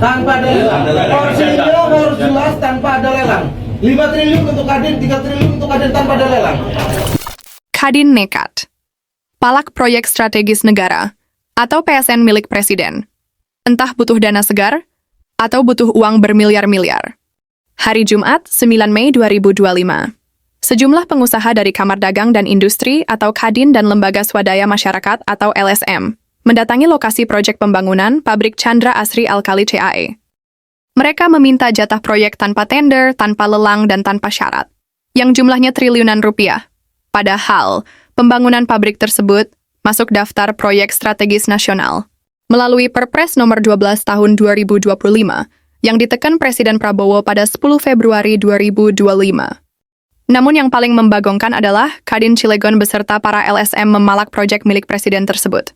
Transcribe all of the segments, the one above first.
tanpa ada lelang. Porsinya harus jelas tanpa ada lelang. 5 triliun untuk Kadin, 3 triliun untuk Kadin tanpa ada lelang. Kadin nekat. Palak proyek strategis negara atau PSN milik presiden. Entah butuh dana segar atau butuh uang bermiliar-miliar. Hari Jumat, 9 Mei 2025. Sejumlah pengusaha dari Kamar Dagang dan Industri atau Kadin dan Lembaga Swadaya Masyarakat atau LSM mendatangi lokasi proyek pembangunan pabrik Chandra Asri Alkali CAE. Mereka meminta jatah proyek tanpa tender, tanpa lelang, dan tanpa syarat, yang jumlahnya triliunan rupiah. Padahal, pembangunan pabrik tersebut masuk daftar proyek strategis nasional melalui Perpres nomor 12 tahun 2025 yang ditekan Presiden Prabowo pada 10 Februari 2025. Namun yang paling membagongkan adalah Kadin Cilegon beserta para LSM memalak proyek milik presiden tersebut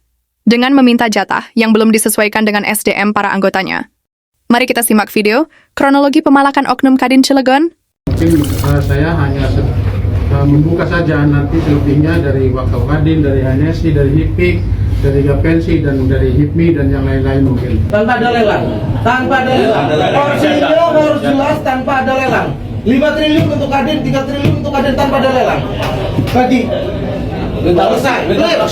dengan meminta jatah yang belum disesuaikan dengan SDM para anggotanya. Mari kita simak video kronologi pemalakan oknum Kadin Cilegon. Mungkin saya hanya membuka saja, nanti selebihnya dari Wakaf Kadin, dari HNSI, dari HIPIK, dari Gapensi, dan dari HIPMI, dan yang lain-lain mungkin. Tanpa ada lelang. Tanpa ada lelang. Porsinya harus jelas tanpa ada lelang. 5 triliun untuk Kadin, 3 triliun untuk Kadin tanpa ada lelang. Bagi. Selesai. Without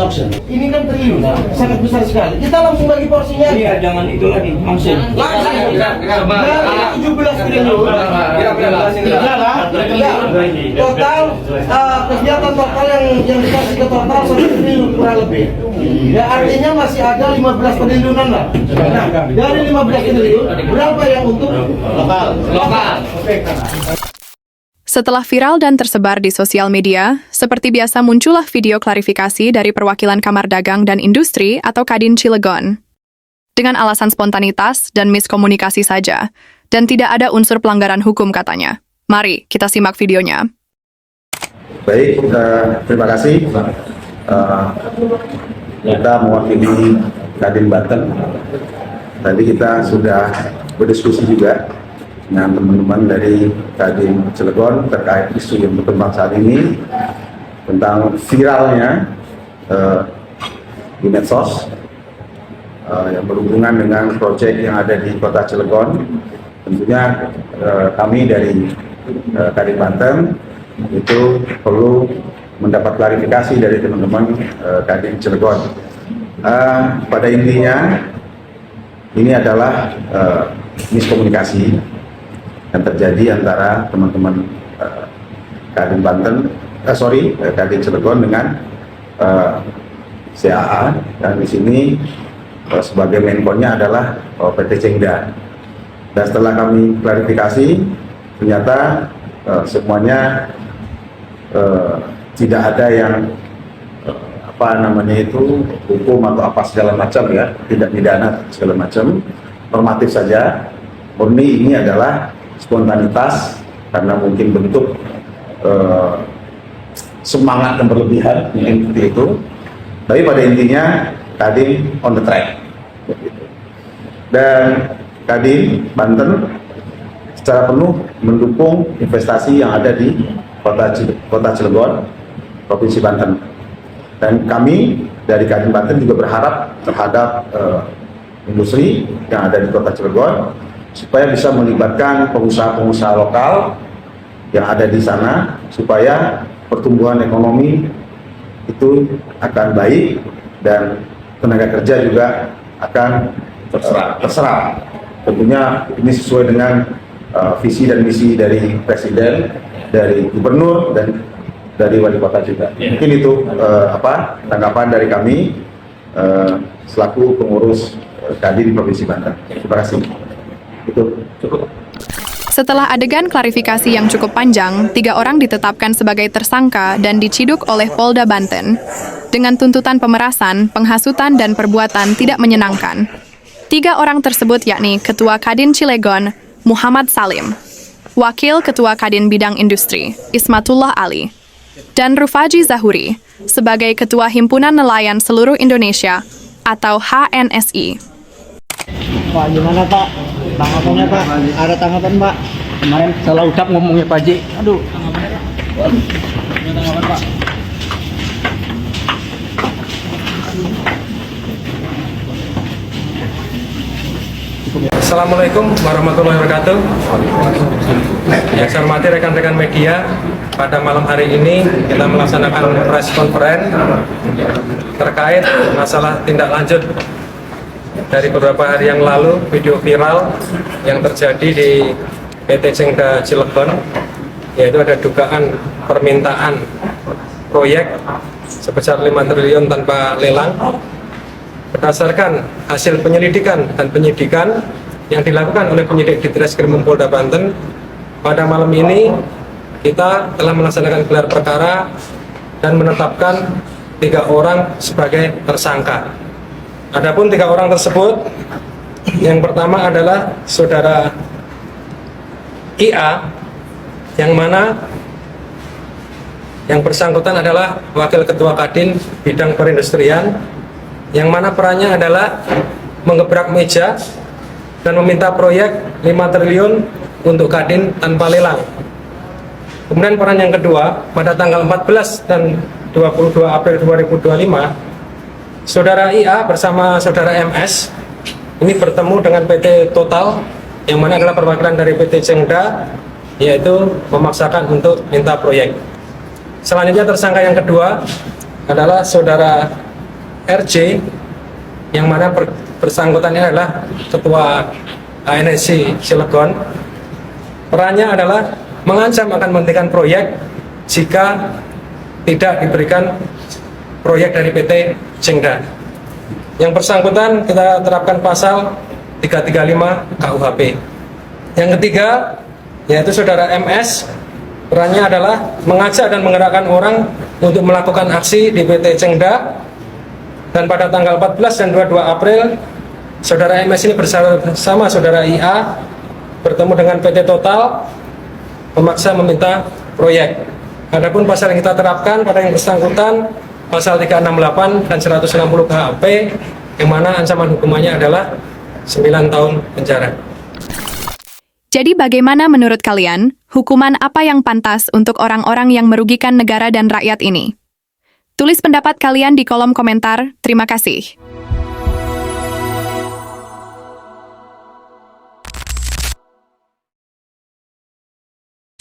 auction. Ini kan triliun, sangat besar sekali. Kita langsung bagi porsinya. Iya, jangan itu lagi, langsung. Langsung. Dari 17 triliun. Total kegiatan total yang dikasih ke total 1 triliun kurang lebih. Ya artinya masih ada 15 triliunan lah. Nah, dari 15 triliun berapa yang untuk lokal? Setelah viral dan tersebar di sosial media, seperti biasa muncullah video klarifikasi dari perwakilan Kamar Dagang dan Industri atau Kadin Cilegon. Dengan alasan spontanitas dan miskomunikasi saja, dan tidak ada unsur pelanggaran hukum katanya. Mari kita simak videonya. Baik, terima kasih. Kita mewakili Kadin Banten. Tadi kita sudah berdiskusi juga dengan teman-teman dari Kadin Cilegon terkait isu yang berkembang saat ini tentang viralnya di medsos yang berhubungan dengan proyek yang ada di Kota Cilegon. Tentunya kami dari Kadin Banten itu perlu mendapat klarifikasi dari teman-teman Kadin Cilegon. Pada intinya ini adalah miskomunikasi yang terjadi antara teman-teman Kadin Banten, Kadin Cilegon dengan CAA, dan di sini sebagai menkonnya adalah PT Cengda. Dan setelah kami klarifikasi, ternyata semuanya tidak ada yang hukum atau apa segala macam, ya, tidak pidana segala macam, normatif saja. Murni ini adalah spontanitas karena mungkin bentuk semangat yang berlebihan, mungkin seperti itu. Tapi pada intinya Kadin on the track. Dan Kadin Banten secara penuh mendukung investasi yang ada di Kota Cilegon, Provinsi Banten. Dan kami dari Kadin Banten juga berharap terhadap industri yang ada di Kota Cilegon supaya bisa melibatkan pengusaha-pengusaha lokal yang ada di sana supaya pertumbuhan ekonomi itu akan baik dan tenaga kerja juga akan terserap. Tentunya ini sesuai dengan visi dan misi dari Presiden, dari Gubernur, dan dari Wali Kota juga. Mungkin itu tanggapan dari kami selaku pengurus Kadin Provinsi Banten. Terima kasih. Itu cukup. Setelah adegan klarifikasi yang cukup panjang, 3 orang ditetapkan sebagai tersangka dan diciduk oleh Polda Banten dengan tuntutan pemerasan, penghasutan, dan perbuatan tidak menyenangkan. 3 orang tersebut yakni Ketua Kadin Cilegon, Muhammad Salim, Wakil Ketua Kadin Bidang Industri, Ismatullah Ali, dan Rufaji Zahuri sebagai Ketua Himpunan Nelayan Seluruh Indonesia atau HNSI. Pak, gimana Pak? Tanggapannya Pak? Ada tanggapan Pak? Kemarin salah ucap ngomongnya Pak Ji. Aduh, tanggapannya Pak? Ada tanggapan Pak? Assalamualaikum warahmatullahi wabarakatuh. Yang saya hormati rekan-rekan media, pada malam hari ini kita melaksanakan press conference terkait masalah tindak lanjut dari beberapa hari yang lalu, video viral yang terjadi di PT Cengda Cilegon, yaitu ada dugaan permintaan proyek sebesar 5 triliun tanpa lelang. Berdasarkan hasil penyelidikan dan penyidikan yang dilakukan oleh penyidik Ditreskrim Polda Banten, pada malam ini kita telah melaksanakan gelar perkara dan menetapkan 3 orang sebagai tersangka. Adapun 3 orang tersebut, yang pertama adalah saudara IA, yang mana yang bersangkutan adalah Wakil Ketua Kadin Bidang Perindustrian, yang mana perannya adalah menggebrak meja dan meminta proyek 5 triliun untuk Kadin tanpa lelang. Kemudian peran yang kedua, pada tanggal 14 dan 22 April 2025, saudara IA bersama saudara MS ini bertemu dengan PT Total, yang mana adalah perwakilan dari PT Cengda, yaitu memaksakan untuk minta proyek. Selanjutnya tersangka yang kedua adalah saudara RJ, yang mana bersangkutannya adalah Ketua ANSI Cilegon. Perannya adalah mengancam akan menghentikan proyek jika tidak diberikan proyek dari PT Cengda. Yang bersangkutan kita terapkan pasal 335 KUHP. Yang ketiga yaitu saudara MS, perannya adalah mengajak dan menggerakkan orang untuk melakukan aksi di PT Cengda. Dan pada tanggal 14 dan 22 April, saudara MS ini bersama saudara IA bertemu dengan PT Total, memaksa meminta proyek. Adapun pasal yang kita terapkan pada yang bersangkutan, pasal 368 dan 160 KHP, yang mana ancaman hukumannya adalah 9 tahun penjara. Jadi bagaimana menurut kalian, hukuman apa yang pantas untuk orang-orang yang merugikan negara dan rakyat ini? Tulis pendapat kalian di kolom komentar. Terima kasih.